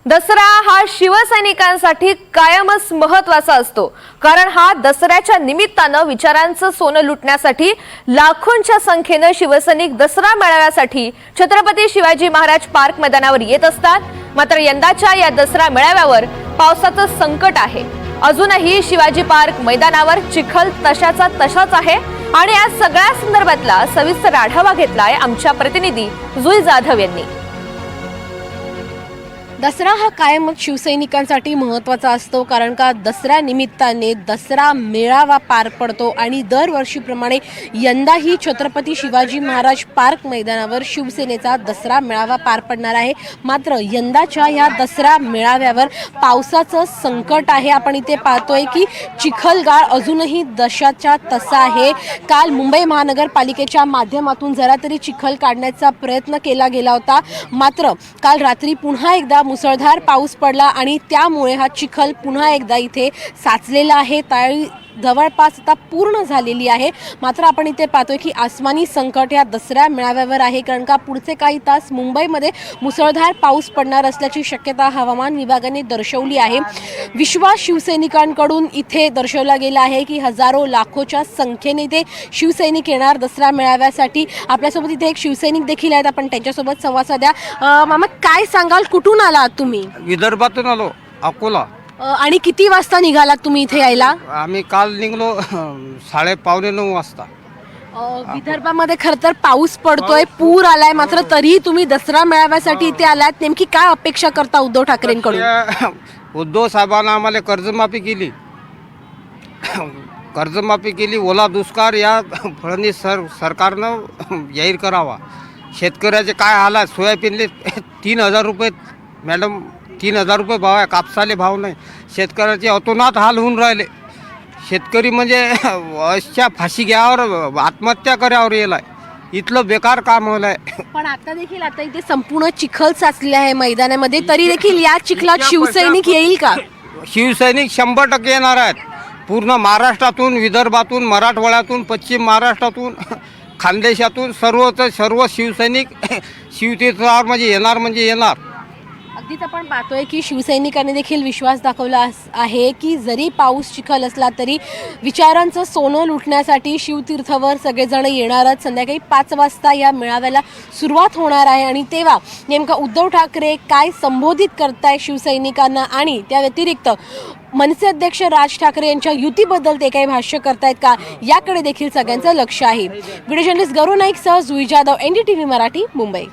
दसरा हा शिवसैनिकांसाठी कायमच महत्त्वाचा असतो, कारण हा दसऱ्याच्या निमित्तानं विचारांचं सोनं लुटण्यासाठी लाखोंच्या संख्येनं शिवसैनिक दसरा मेळाव्यासाठी छत्रपती शिवाजी महाराज पार्क मैदानावर येत असतात। मात्र यंदाच्या या दसरा मेळाव्यावर पावसाचं संकट आहे। अजूनही शिवाजी पार्क मैदानावर चिखल तशाचा तसाच आहे आणि या सगळ्या संदर्भातला सविस्तर आढावा घेतलाय आमच्या प्रतिनिधी जुई जाधव यांनी। दसरा हा कायमच शिवसैनिकांसाठी महत्त्वाचा असतो, कारण का दसऱ्या निमित्ताने दसरा मेळावा पार पडतो आणि दरवर्षीप्रमाणे यंदाही छत्रपती शिवाजी महाराज पार्क मैदानावर शिवसेनेचा दसरा मेळावा पार पडणार आहे। मात्र यंदाच्या या दसरा मेळाव्यावर पावसाचं संकट आहे। आपण इथे पाहतोय की चिखलगाळ अजूनही दशाच्या तसा आहे। काल मुंबई महानगरपालिकेच्या माध्यमातून जरा तरी चिखल काढण्याचा प्रयत्न केला गेला होता, मात्र काल रात्री पुन्हा एकदा मुसळधार पाऊस पडला आणि त्यामुळे हा चिखल पुन्हा एकदा इथे साचलेला आहे। तळी जवळपास आता पूर्ण झालेली आहे। मात्र आपण इथे पाहतोय की आसमानी संकट या दसऱ्या मेळाव्यावर आहे, कारण का पुढचे काही तास मुंबईमध्ये मुसळधार पाऊस पडणार असल्याची शक्यता हवामान विभागाने दर्शवली आहे। विश्वास शिवसैनिकांकडून इथे दर्शवला गेला आहे की हजारो लाखोच्या संख्येने इथे शिवसैनिक येणार दसरा मेळाव्यासाठी। आपल्यासोबत इथे एक शिवसैनिक देखील आहेत, आपण त्यांच्यासोबत संवाद साध्या। मामा, काय सांगाल, कुठून आलात तुम्ही? विदर्भातून आलो, अकोला। आणि किती वाजता निघालात तुम्ही इथे यायला? आम्ही काल निघलो 9:30 वाजता। विदर्भामध्ये खरं तर पाऊस पडतोय, पूर आलाय, मात्र तरीही तुम्ही दसरा मेळाव्यासाठी इथे आलात। नेमकी काय अपेक्षा करता उद्धव ठाकरेंकडून? उद्धव साहेबांना आम्हाला कर्जमाफी केली, ओला दुष्काळ या फडणवीस सरकारनं जाहीर करावा। शेतकऱ्याचे काय हाल आहे, सोयाबीनले 3,000 रुपये मॅडम, 3,000 रुपये भाव आहे, कापसाले भाव नाही। शेतकऱ्याचे अतोनात हाल होऊन राहिले। शेतकरी म्हणजे अशा फाशी घ्यावर आत्महत्या करावर येलाय, इथलं बेकार काम होलंय। पण आता देखील आता इथे संपूर्ण चिखल साचले आहे मैदानामध्ये, तरी देखील या चिखलात शिवसैनिक येईल का? शिवसैनिक 100% येणार आहेत। पूर्ण महाराष्ट्रातून, विदर्भातून, मराठवाड्यातून, पश्चिम महाराष्ट्रातून, खानदेशातून सर्व शिवसैनिक शिवतीर्थावर म्हणजे येणार। अगदीच आपण पाहतोय की शिवसैनिकांनी देखील विश्वास दाखवला आहे की जरी पाऊस चिखल असला तरी विचारांचं सोनं लुटण्यासाठी शिवतीर्थावर सगळेजण येणारच। संध्याकाळी 5 वाजता या मेळाव्याला सुरुवात होणार आहे आणि तेव्हा नेमका उद्धव ठाकरे काय संबोधित करताय शिवसैनिकांना आणि त्या व्यतिरिक्त मनसे अध्यक्ष राज ठाकरे यांच्या युतीबद्दल ते काही भाष्य करतायत का, याकडे देखील सगळ्यांचं लक्ष आहे। व्हिडिओ जर्नलिस्ट गौरव नाईक सह जुई जाधव, NDTV मराठी, मुंबई।